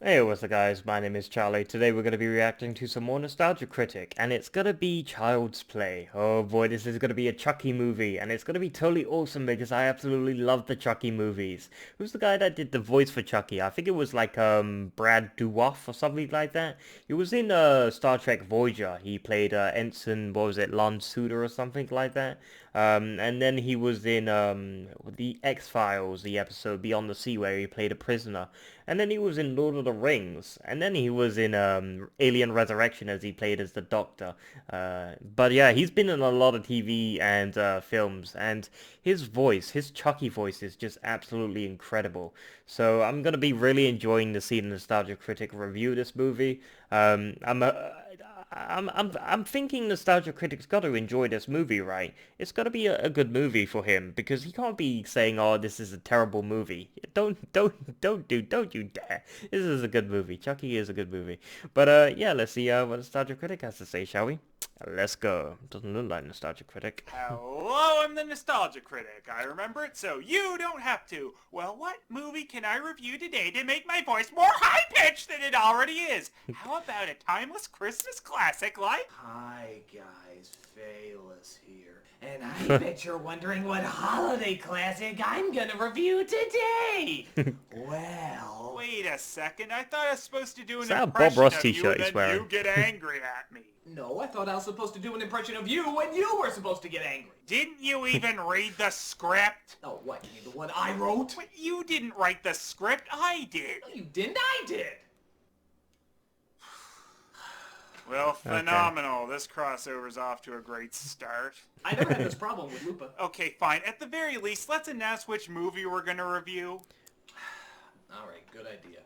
Hey, what's up guys, my name is Charlie. Today we're going to be reacting to some more Nostalgia Critic, and it's going to be Child's Play. Oh boy, this is going to be a Chucky movie, and it's going to be totally awesome because I absolutely love the Chucky movies. Who's the guy that did the voice for Chucky? I think it was like, Brad Dourif or something like that. He was in, Star Trek Voyager. He played, Ensign, what was it, Lon Suter or something like that. And then he was in, the X-Files, the episode Beyond the Sea where he played a prisoner. And then he was in Lord of the Rings, and then he was in Alien Resurrection as he played as the Doctor. But yeah, he's been in a lot of TV and films, and his voice, his Chucky voice, is just absolutely incredible. So I'm gonna be really enjoying to see the Nostalgia Critic review this movie. I'm thinking Nostalgia Critic's got to enjoy this movie, right? It's got to be a good movie for him because he can't be saying, "Oh, this is a terrible movie." Don't you dare! This is a good movie. Chucky is a good movie. But yeah, let's see what Nostalgia Critic has to say, shall we? Let's go. Doesn't look like Nostalgia Critic. Hello, I'm the Nostalgia Critic. I remember it, so you don't have to. Well, what movie can I review today to make my voice more high-pitched than it already is? How about a timeless Christmas classic like... Hi guys, Phaelus here. And I bet you're wondering what holiday classic I'm gonna review today! Well... Wait a second, I thought I was supposed to do an that a impression Bob Ross of you t-shirt and he's then wearing? you get angry at me. No, I thought I was supposed to do an impression of you when you were supposed to get angry. Didn't you even read the script? Oh, what, you mean the one I wrote? But you didn't write the script, I did. No, you didn't, I did! Well, phenomenal. This crossover's off to a great start. I never had this problem with Lupa. Okay, fine. At the very least, let's announce which movie we're gonna review. Alright, good idea.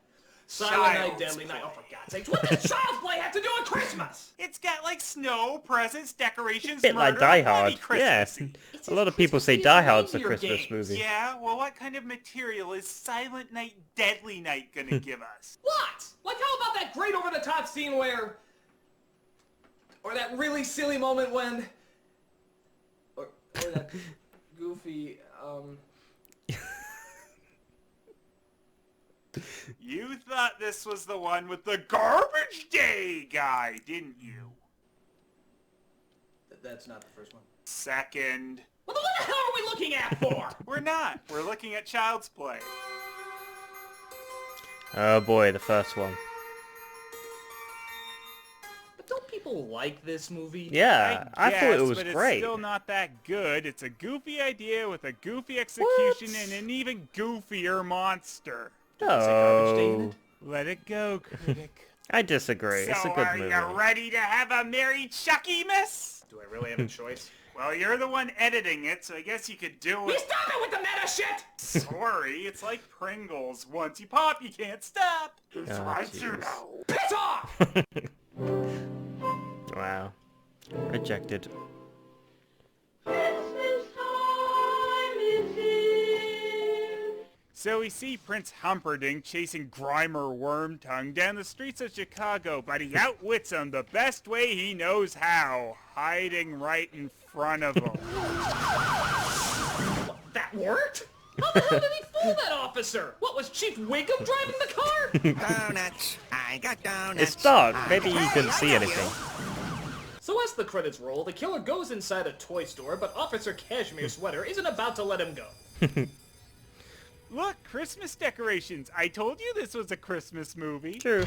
Silent Night, Child's Deadly Night. Play. Oh, for God's sakes, what does Child's Play have to do with Christmas? It's got like snow, presents, decorations, Bit like murder, Die and Hard. plenty Yeah. Christmassy. A lot of people say Christmassy Die as Hard's a reindeer Christmas games. movie. Yeah, well, what kind of material is Silent Night, Deadly Night gonna give us? What? Like how about that great over-the-top scene where... Or that really silly moment when... Or that goofy, You thought this was the one with the garbage day guy, didn't you? That's not the first one. Second. Well, then what the hell are we looking at for? We're not. We're looking at Child's Play. Oh boy, the first one. But don't people like this movie? Yeah, I thought it guess, was but great. It's still not that good. It's a goofy idea with a goofy execution What? and an even goofier monster. Oh, Let it go, critic. I disagree. It's a So good are movie. you ready to have a merry Chucky-mas? Do I really have a choice? Well, you're the one editing it, so I guess you could do We it. stop it with the meta shit! Sorry, it's like Pringles. Once you pop, you can't stop. It's Oh, right you jeez. know. Piss off! Wow. Rejected. So we see Prince Humperdinck chasing Grimer Wormtongue down the streets of Chicago, but he outwits him the best way he knows how, hiding right in front of him. That worked? How the hell did he fool that officer? What, was Chief Wiggum driving the car? Donuts. I got donuts. It's dark. Maybe you couldn't see anything. So as the credits roll, the killer goes inside a toy store, but Officer Cashmere Sweater isn't about to let him go. Look, Christmas decorations. I told you this was a Christmas movie. True.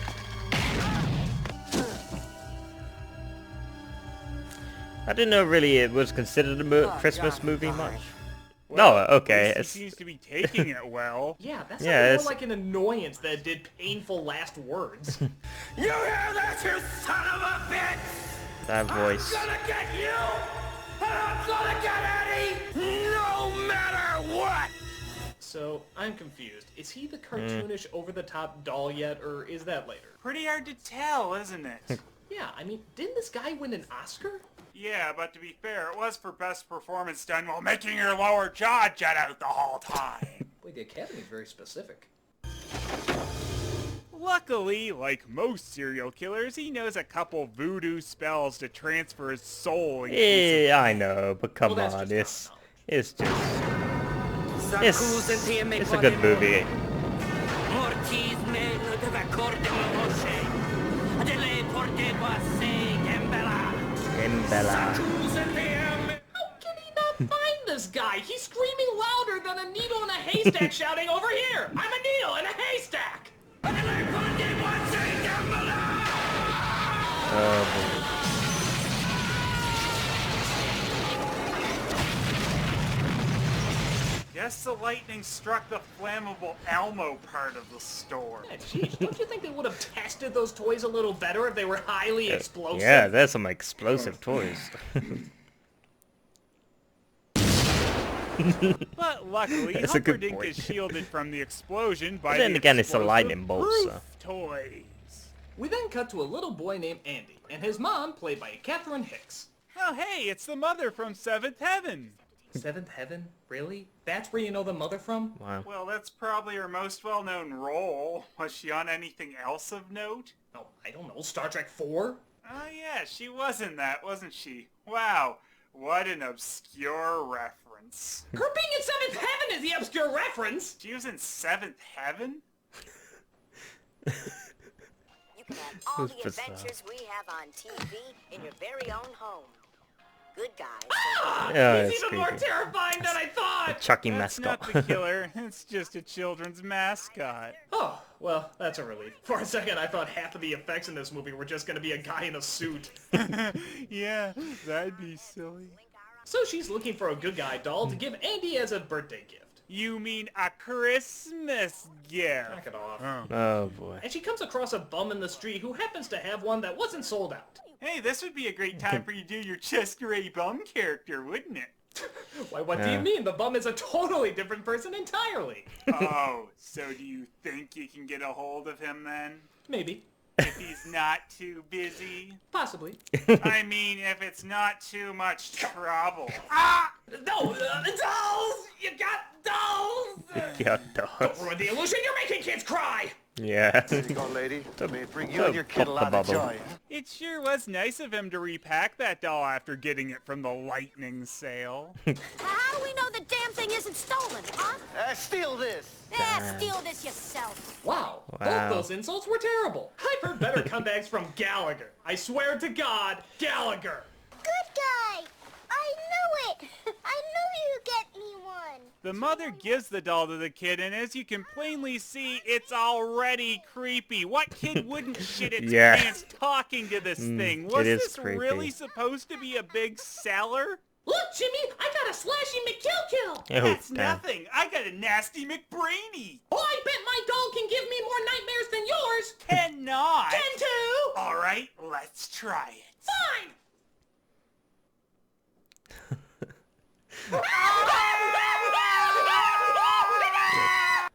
I didn't know really it was considered a Christmas movie much. No, okay. At least It's, he seems to be taking it well. Yeah, that Yeah, sounded it's- more like an annoyance that did painful last words. You hear that, you son of a bitch? that voice. I'm gonna get you, and I'm gonna get Eddie, no matter what. So, I'm confused. Is he the cartoonish, over-the-top doll yet, or is that later? Pretty hard to tell, isn't it? Yeah, I mean, didn't this guy win an Oscar? Yeah, but to be fair, it was for best performance done while making your lower jaw jut out the whole time. Boy, the Academy's very specific. Luckily, like most serial killers, he knows a couple voodoo spells to transfer his soul. in case Yeah, I know, but come Well, that's on, just it's just it's a good movie. Embella. How can he not find this guy? He's screaming louder than a needle in a haystack shouting, over here! I'm a needle in a haystack! Oh boy. Guess the lightning struck the flammable Elmo part of the store. Yeah, geez, don't you think they would have tested those toys a little better if they were highly explosive? Yeah, there's some explosive toys. But luckily, That's a good Humperdinck point. is shielded from the explosion by But then the again, it's a explosive lightning bolt, roof so. toys. We then cut to a little boy named Andy, and his mom, played by Catherine Hicks. Oh hey, it's the mother from Seventh Heaven. Seventh Heaven? Really? That's where you know the mother from? Wow. Well, that's probably her most well-known role. Was she on anything else of note? Oh, I don't know, Star Trek 4? Oh yeah, she was in that, wasn't she? Wow, what an obscure reference. Her being in Seventh Heaven is the obscure reference! She was in Seventh Heaven? You can have all That's the bizarre. adventures we have on TV in your very own home. Good guys. Yeah, He's it's even more creepy. terrifying than I thought! Chucky That's mascot. not the killer, it's just a children's mascot. Oh, well, that's a relief. For a second, I thought half of the effects in this movie were just gonna be a guy in a suit. Yeah, that'd be silly. So she's looking for a good guy doll to give Andy as a birthday gift. You mean a Christmas gift? Knock it off. Oh boy. And she comes across a bum in the street who happens to have one that wasn't sold out. Hey, this would be a great time for you to do your Chesky Bum character, wouldn't it? Why, what do you mean? The bum is a totally different person entirely. Oh, so do you think you can get a hold of him then? Maybe. If he's not too busy? Possibly. I mean, if it's not too much trouble. No, dolls! You got dolls! Yeah, Don't does. ruin the illusion, you're making kids cry! Yeah. There you go, lady. May it bring you Oh, and your kid a pop lot the of bubble. joy. It sure was nice of him to repack that doll after getting it from the lightning sale. How do we know the damn thing isn't stolen, huh? Steal this. Steal this yourself. Wow, Wow. both those insults were terrible. I've heard better comebacks from Gallagher. I swear to God, Gallagher. Good guy! I knew it! I knew you'd get me one! The mother gives the doll to the kid, and as you can plainly see, it's already creepy. What kid wouldn't shit its Yeah. pants talking to this thing? it Was is this creepy. really supposed to be a big seller? Look, Jimmy, I got a slashy McKill-Kill. Oh, That's damn. nothing. I got a nasty McBrainy. Oh, I bet my doll can give me more nightmares than yours. Cannot. 10-2. All right, let's try it. Fine.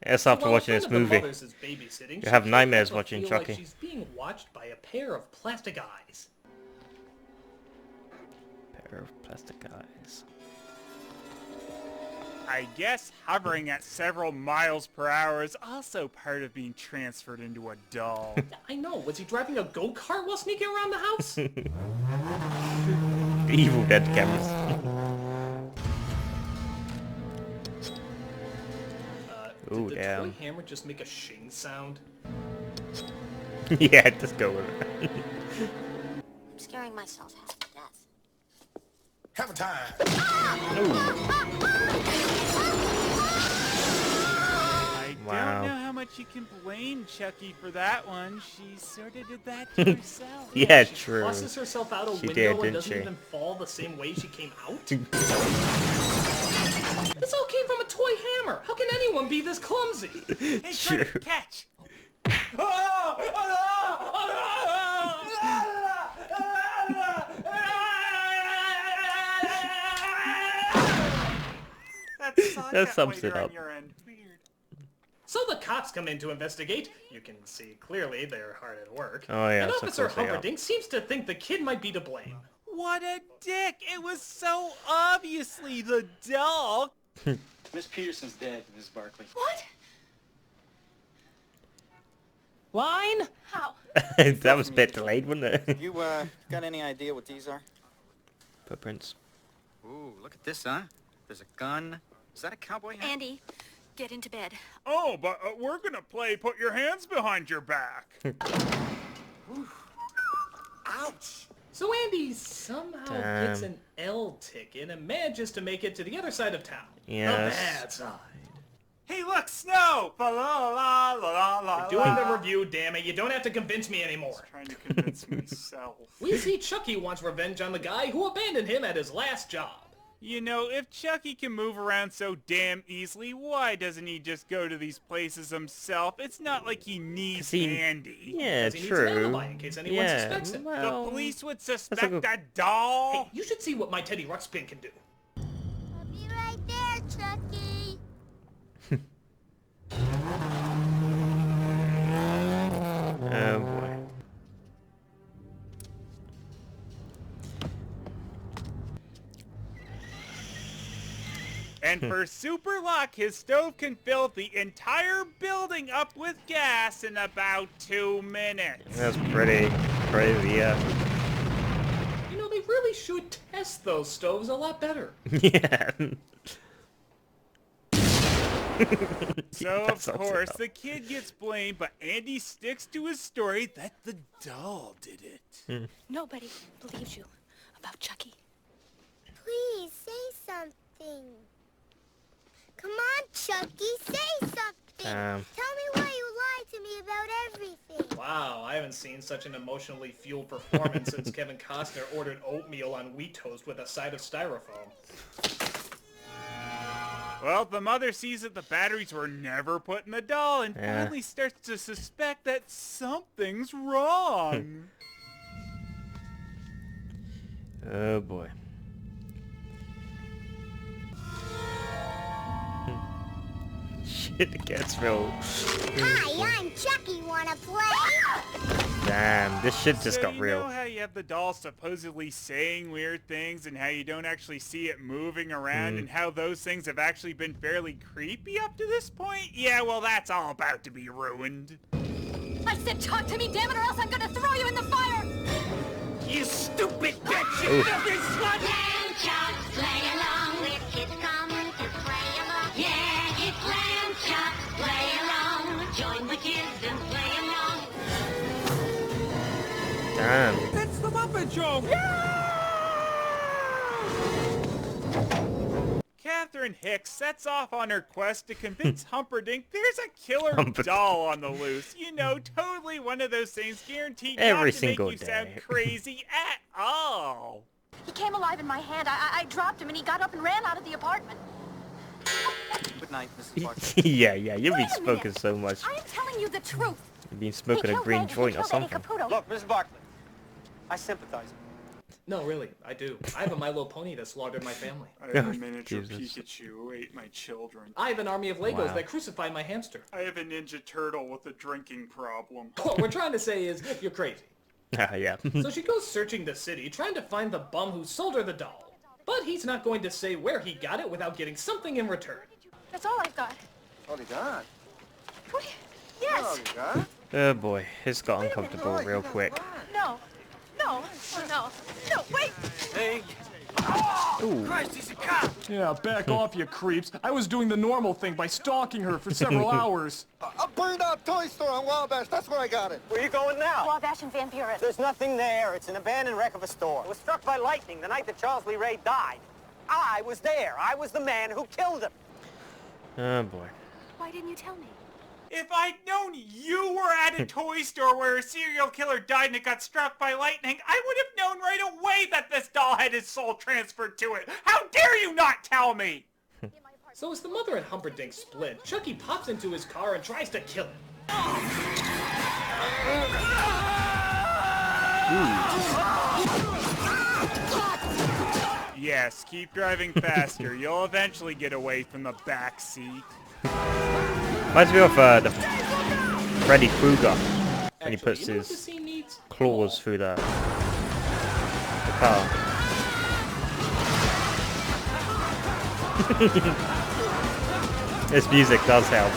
Yes, after While a watching friend this of the movie. mother's is babysitting, You she have can't nightmares help but watching feel like Chucky. she's being watched by a pair of plastic eyes. Pair of plastic eyes. I guess hovering at several miles per hour is also part of being transferred into a doll. I know. Was he driving a go-kart while sneaking around the house? Evil Dead cameras. Ooh, Did the damn. toy hammer just make a shing sound? Yeah, just go with it. I'm scaring myself half to death. Have a time. I Wow. don't know how much you can blame Chucky for that one. She sort of did that to herself. Yeah, She true. tosses herself out a She window did, and didn't doesn't she? even fall the same way she came out? This all came from a toy hammer. How can anyone be this clumsy? Hey, Sure. Critic, catch! That sums it up. So the cops come in to investigate. You can see clearly they're hard at work. Oh, yeah, And of Officer course they are. Humperdinck seems to think the kid might be to blame. What a dick! It was so obviously the doll! Miss Peterson's dead, Miss Barkley. What? Line? How? That was a bit delayed, wasn't it? You, got any idea what these are? Footprints. Ooh, look at this, huh? There's a gun. Is that a cowboy hat? Andy, Get into bed. Oh, but we're gonna play Put Your Hands Behind Your Back. Ouch! So Andy somehow gets an L ticket and manages to make it to the other side of town. Yes. The bad side. Hey, look, snow! La la la la la. We're doing the review, damn it. You don't have to convince me anymore. Trying to convince myself. We see Chucky wants revenge on the guy who abandoned him at his last job. You know, if Chucky can move around so damn easily, why doesn't he just go to these places himself? It's not like he needs Andy. Yeah, He needs an alibi in case anyone suspects him. Well, The police would suspect that doll? Hey, you should see what my Teddy Ruxpin can do. I'll be right there, Chucky. oh boy. And for super luck, his stove can fill the entire building up with gas in about 2 minutes. That's pretty crazy, yeah. You know, they really should test those stoves a lot better. Yeah. So, That's of course, also- the kid gets blamed, but Andy sticks to his story that the doll did it. Nobody believes you about Chucky. Please say something. Come on, Chucky, say something. Tell me why you lied to me about everything. Wow, I haven't seen such an emotionally fueled performance since Kevin Costner ordered oatmeal on wheat toast with a side of styrofoam. Well, the mother sees that the batteries were never put in the doll and Yeah. finally starts to suspect that something's wrong. Oh boy. Shit gets real. Hi, I'm Chucky. Wanna play? Damn, this shit just So got you real. know how you have the doll supposedly saying weird things and how you don't actually see it moving around and how those things have actually been fairly creepy up to this point? Yeah, well, that's all about to be ruined. I said talk to me, damn it, or else I'm gonna throw you in the fire! You stupid bitch! You filthy slut! Lamb chops, play along with kids coming to play along. Yeah, it's lamb chops, play along. Join the kids and play along. Damn. It's the Muppet Show! Catherine Hicks sets off on her quest to convince Humperdinck there's a killer Humperdinck. doll on the loose. You know, totally one of those things guaranteed Every not to single make you sound day. crazy at all. He came alive in my hand. I dropped him and he got up and ran out of the apartment. Good night, Mrs. Barker. yeah, you've been Wait a smoking minute. so much. I am telling you the truth. You've been He smoking a killed green Randy. joint He or killed Eddie something. Caputo. Look, Mrs. Barkley, I sympathize. No, really, I do. I have a My Little Pony that slaughtered my family. I have Oh, a miniature Jesus. Pikachu who ate my children. I have an army of Legos Wow. that crucified my hamster. I have a Ninja Turtle with a drinking problem. What we're trying to say is, you're crazy. Yeah. So she goes searching the city, trying to find the bum who sold her the doll. But he's not going to say where he got it without getting something in return. That's all I've got. All you got? What? Yes. All you got? Oh boy, it's got uncomfortable real quick. No. No. Oh, no. No, wait. Hey, Ooh. Christ, he's a cop! Yeah, back off, you creeps. I was doing the normal thing by stalking her for several hours. A burned out toy store on Wabash. That's where I got it. where you going now? Wabash and Van Buren. There's nothing there. It's an abandoned wreck of a store. It was struck by lightning the night that Charles Lee Ray died. I was there. I was the man who killed him. Oh boy. Why didn't you tell me? If I'd known you were at a toy store where a serial killer died and it got struck by lightning, I would have known right away that this doll had his soul transferred to it. How dare you not tell me? So as the mother and Humperdinck split, Chucky pops into his car and tries to kill him. Yes, keep driving faster. You'll eventually get away from the back seat. Reminds me of the Freddy Krueger when he puts you know what his the scene needs? claws through the car. This music does help.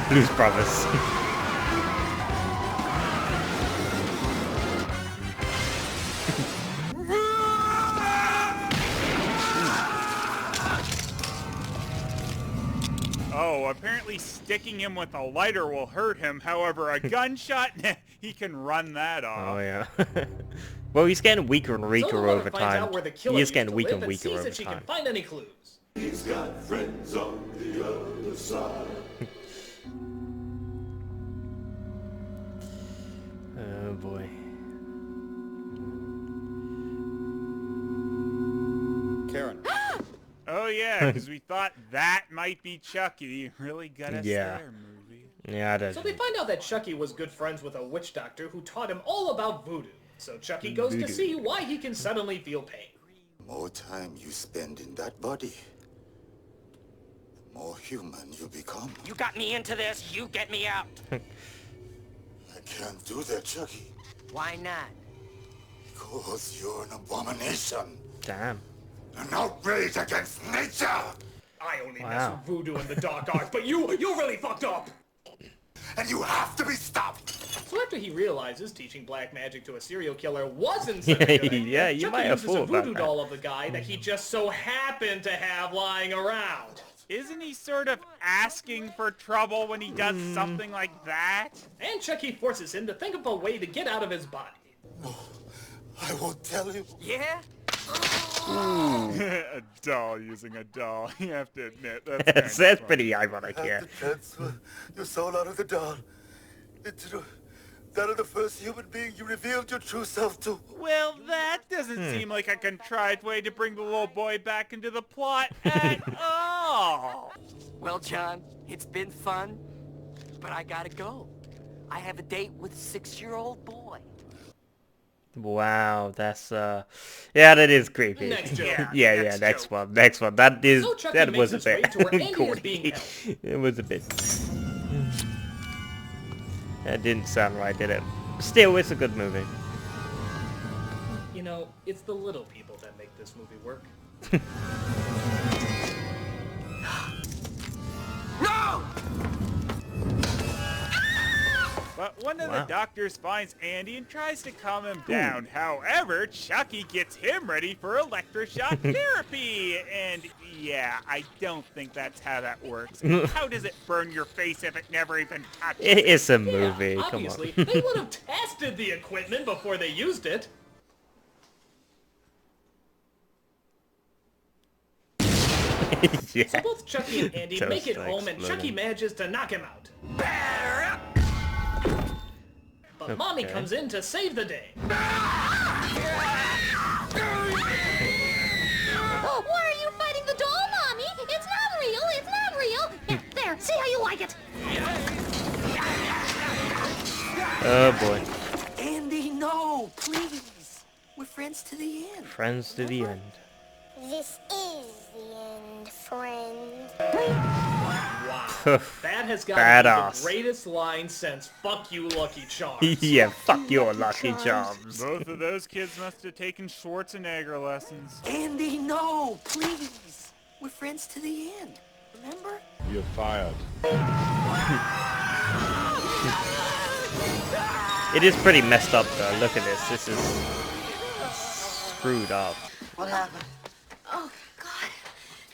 Blues Brothers. apparently sticking him with a lighter will hurt him. However, a gunshot, he can run that off. Oh, yeah. Well, he's getting weaker and weaker So the mother over finds time. out where the killer He is used getting to weaker live and and weaker sees over if she can time. find any clues. He's got friends on the other side. Oh, boy. Karen. Oh yeah, because we thought that might be Chucky. You really got us Yeah. there, movie. Yeah, that So they find out that Chucky was good friends with a witch doctor who taught him all about voodoo. So Chucky goes to Voodoo. see why he can suddenly feel pain. The more time you spend in that body, the more human you become. You got me into this, you get me out. I can't do that, Chucky, Why not? because you're an abomination. Damn. An outrage against nature! I only mess Wow. with voodoo and the dark arts, but you really fucked up! And you have to be stopped! So after he realizes teaching black magic to a serial killer wasn't such a good idea, Yeah, you Chucky might have uses a thought about voodoo that. doll of the guy that he just so happened to have lying around. Isn't he sort of asking for trouble when he does something like that? And Chucky forces him to think of a way to get out of his body. I won't tell you. Yeah? A doll using a doll. You have to admit that's That's funny. pretty ironic, yeah. Have to transfer your soul out of the doll into that of the first human being you revealed your true self to. Well, that doesn't seem like a contrived way to bring the little boy back into the plot at all. Well, John, it's been fun, but I gotta go. I have a date with a 6-year-old boy. Wow, that's yeah, that is creepy. Next joke. Yeah, next one. That is So Chucky that makes was a his way bit to where Andy is corny. being held. It was a bit. That didn't sound right, did it? Still, it's a good movie. You know, it's the little people that make this movie work. No! But one of the Wow. doctors finds Andy and tries to calm him down. However, Chucky gets him ready for electroshock therapy. And yeah, I don't think that's how that works. How does it burn your face if it never even touches it? It's a movie. Yeah, Come obviously, on. they would have tested the equipment before they used it. Yeah. So both Chucky and Andy Toast make it like home, and Chucky exploding. manages to knock him out. But Mommy Okay. comes in to save the day. Oh, why are you fighting the doll, Mommy? It's not real. It's not real. Yeah, there. See how you like it. Oh boy. Andy, no, please. We're friends to the end. Friends to the end. This is the end, friend. Wow. That has got to be Badass. the greatest line since "Fuck you, Lucky Charms." Yeah, fuck your Lucky Charms. Both of those kids must have taken Schwarzenegger lessons. Andy, no, please. We're friends to the end. Remember? You're fired. It is pretty messed up though. Look at this. This is screwed up. What happened? Oh, God.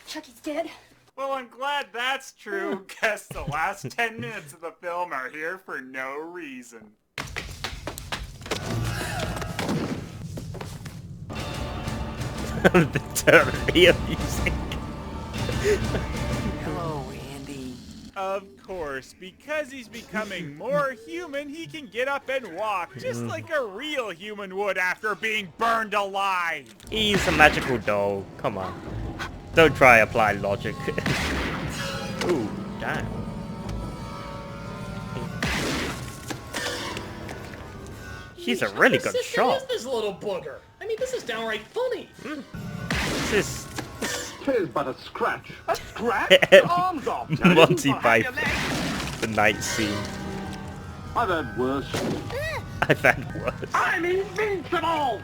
Chucky's dead. Well, I'm glad that's true. Guess the last 10 minutes of the film are here for no reason. The Terraria music. Hello, Andy. Of course, because he's becoming more human, he can get up and walk, just like a real human would after being burned alive. He's a magical doll. Come on. Don't try apply logic. Ooh, damn. She's a really good Sister shot. is this little booger? I mean, this is downright funny. This is Tis but a scratch. A scratch? Arms off. Monty Python. The night scene. I've had worse. I've had worse. I'm invincible!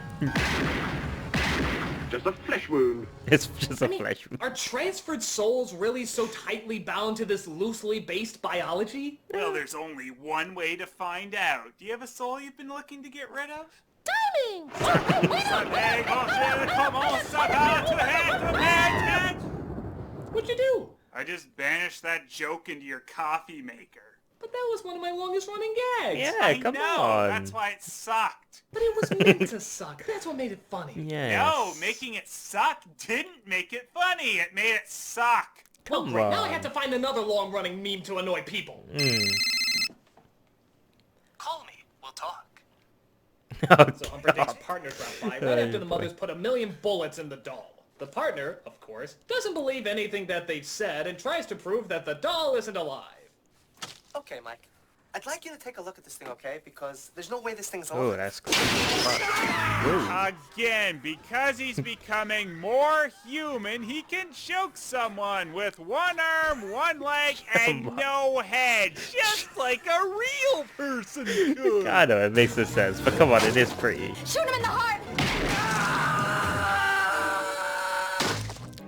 Just a flesh wound. It's just a I mean, flesh wound. are transferred souls really so tightly bound to this loosely based biology? Well, there's only one way to find out. Do you have a soul you've been looking to get rid of? Timing! Come on, stop out to the head, What'd you do? I just banished that joke into your coffee maker. But that was one of my longest running gags. Yeah, I come know, on. that's why it sucked. But it was meant to suck. That's what made it funny. Yes. No, making it suck didn't make it funny. It made it suck. Oh, Come great. Now I on. have to find another long running meme to annoy people. Call me. We'll talk. Oh, So Humperdinck's God. partner dropped by right Oh, after the boy. mothers put 1,000,000 bullets in the doll. The partner, of course, doesn't believe anything that they've said and tries to prove that the doll isn't alive. Okay, Mike. I'd like you to take a look at this thing, okay? Because there's no way this thing's Oh, alive. that's cool. Fuck. Again, because he's becoming more human, he can choke someone with one arm, one leg, and no head. Just like a real person could. I know, it makes no sense, but come on, it is pretty. Shoot him in the heart!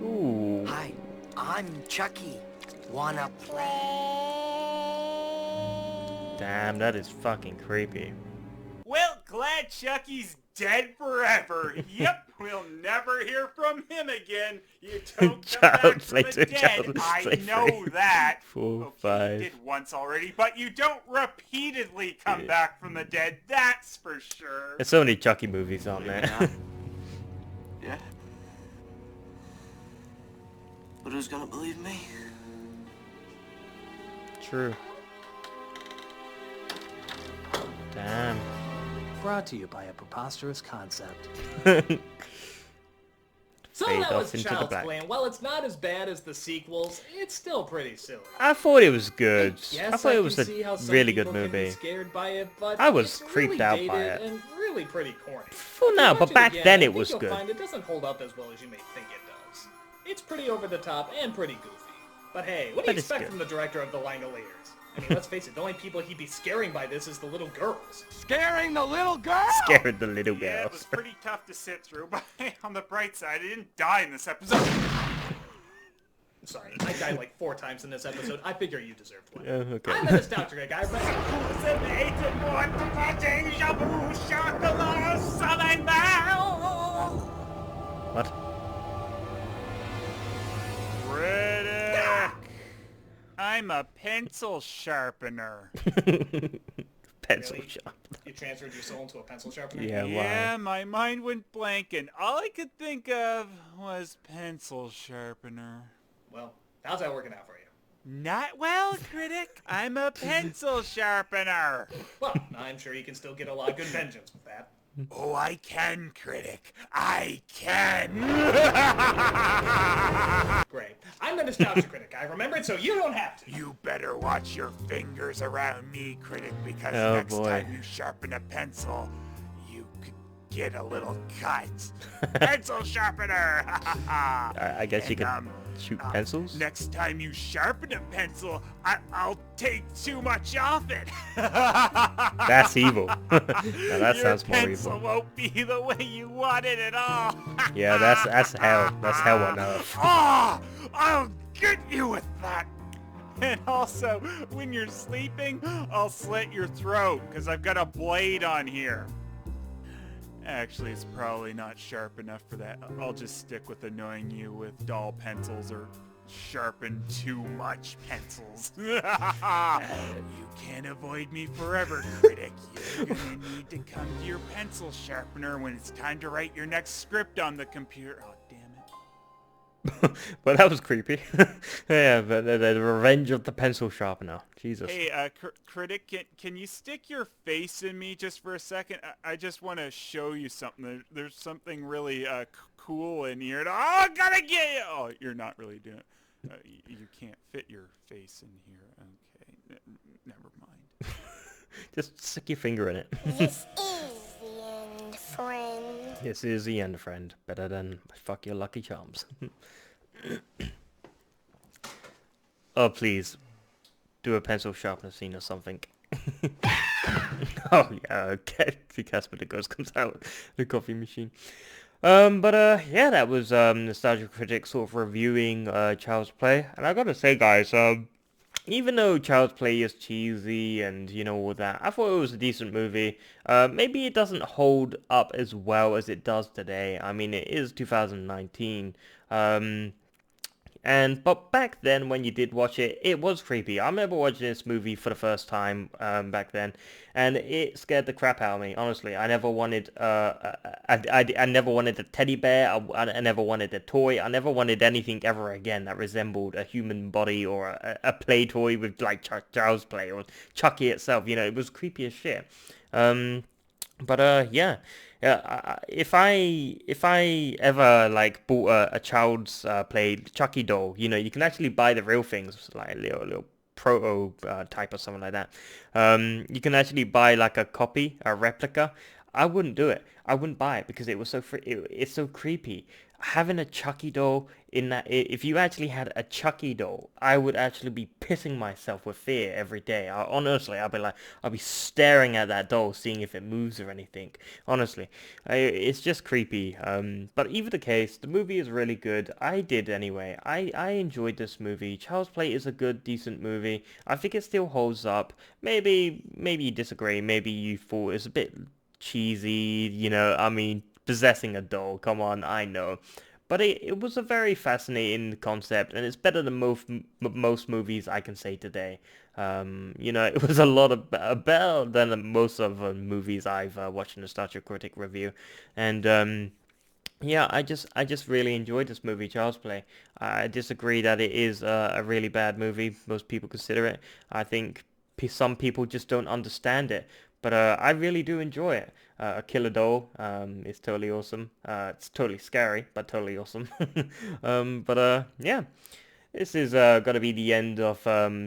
Ooh. Hi, I'm Chucky. Wanna play? Damn, that is fucking creepy. Well, glad Chucky's dead forever. Yep, we'll never hear from him again. You don't come back Child from play the two, dead. child I play know three. that. 4, Okay, 5. you did once already, but you don't repeatedly come back from the dead. That's for sure. There's so many Chucky movies, aren't there? Yeah. But who's gonna believe me? True. Damn. Brought to you by a preposterous concept. So Fade that off was into the Child's black. Play, and while it's not as bad as the sequels, it's still pretty silly. I thought it was good. Yes, I thought it was can see how a some really good people can be movie. scared by it, but I was it's creeped really out dated by it. and really pretty corny. For If now, you but watch back again, then I it think was you'll good. find it doesn't hold up as well as you may think it does. It's pretty over the top and pretty goofy. But hey, what do But you it's expect good. from the director of The Langoliers? I mean, let's face it, the only people he'd be scaring by this is the little girls. Scaring the little girl? Scared the little Yeah, it girls. was pretty tough to sit through, but hey, on the bright side, I didn't die in this episode. Sorry, I died like 4 times in this episode. I figure you deserved one. Oh, okay. I'm a nostalgia guy. What? Critic! I'm a pencil sharpener. Pencil Really? shop. You transferred your soul into a pencil sharpener? Yeah, Yeah, why? my mind went blank, and all I could think of was pencil sharpener. Well, how's that working out for you? Not well, Critic. I'm a pencil sharpener. Well, I'm sure you can still get a lot of good vengeance with that. Oh, I can, Critic. I can. Great. I'm the nostalgia critic. I remembered, so you don't have to. You better watch your fingers around me, Critic, because Oh, next boy. time you sharpen a pencil, you could get a little cut. Pencil sharpener! I guess you And, can shoot pencils? Next time you sharpen a pencil, I'll take too much off it. That's evil. Now that Your sounds more pencil evil. won't be the way you want it at all. Yeah, that's hell. That's hell on earth. Oh, I'll get you with that. And also, when you're sleeping, I'll slit your throat because I've got a blade on here. Actually, it's probably not sharp enough for that. I'll just stick with annoying you with dull pencils or sharpen too much pencils. You can't avoid me forever, Critic. You're gonna need to come to your pencil sharpener when it's time to write your next script on the computer. Oh, damn it. But that was creepy. Yeah, but the revenge of the pencil sharpener. Jesus. Hey, Critic, can you stick your face in me just for a second? I just want to show you something. There's something really cool in here. Oh, gotta get you! Oh, you're not really doing it. You can't fit your face in here. Okay, never mind. Just stick your finger in it. This is the end, friend. This is the end, friend. Better than fuck your Lucky Charms. Oh, please. Do a pencil sharpener scene or something. Oh, yeah, okay. The Casper the Ghost comes out. The coffee machine. Yeah, that was Nostalgia Critic sort of reviewing Child's Play. And I gotta say, guys, even though Child's Play is cheesy and, you know, all that, I thought it was a decent movie. Maybe it doesn't hold up as well as it does today. I mean, it is 2019. But back then when you did watch it, it was creepy. I remember watching this movie for the first time back then, and it scared the crap out of me. Honestly, I never wanted I never wanted a teddy bear. I never wanted a toy. I never wanted anything ever again that resembled a human body or a play toy with like Child's Play or Chucky itself. You know, it was creepy as shit. Yeah, yeah. If I ever like bought a child's play Chucky doll, you know, you can actually buy the real things like little proto type or something like that. You can actually buy like a copy, a replica. I wouldn't do it. I wouldn't buy it because it was it's so creepy. Having a Chucky doll in that, if you actually had a Chucky doll, I would actually be pissing myself with fear every day. Honestly, I'll be staring at that doll, seeing if it moves or anything. Honestly, it's just creepy. But either the case, the movie is really good. I did anyway. I enjoyed this movie. Child's Play is a good, decent movie. I think it still holds up. Maybe you disagree. Maybe you thought it's a bit cheesy, you know, I mean, possessing a doll, come on, I know. But it was a very fascinating concept, and it's better than most movies I can say today. You know, it was a lot of better than most of the movies I've watched in the Nostalgia Critic review. And yeah, I just really enjoyed this movie, Child's Play. I disagree that it is a really bad movie. Most people consider it. I think some people just don't understand it. But I really do enjoy it. A killer doll is totally awesome. It's totally scary, but totally awesome. Yeah. This is going to be the end of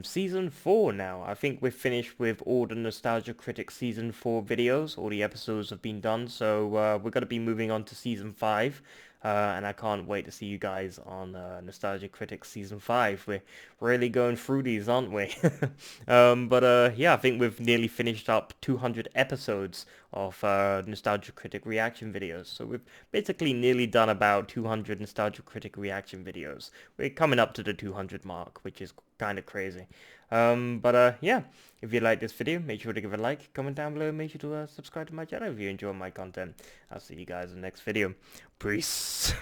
Season 4 now. I think we've finished with all the Nostalgia Critic Season 4 videos. All the episodes have been done, so we're going to be moving on to Season 5. And I can't wait to see you guys on Nostalgia Critics Season 5. We're really going through these, aren't we? Yeah, I think we've nearly finished up 200 episodes of Nostalgia Critic reaction videos. So we've basically nearly done about 200 Nostalgia Critic reaction videos. We're coming up to the 200 mark, which is kind of crazy. Yeah, if you like this video, make sure to give it a like, comment down below, and make sure to subscribe to my channel if you enjoy my content. I'll see you guys in the next video. Peace.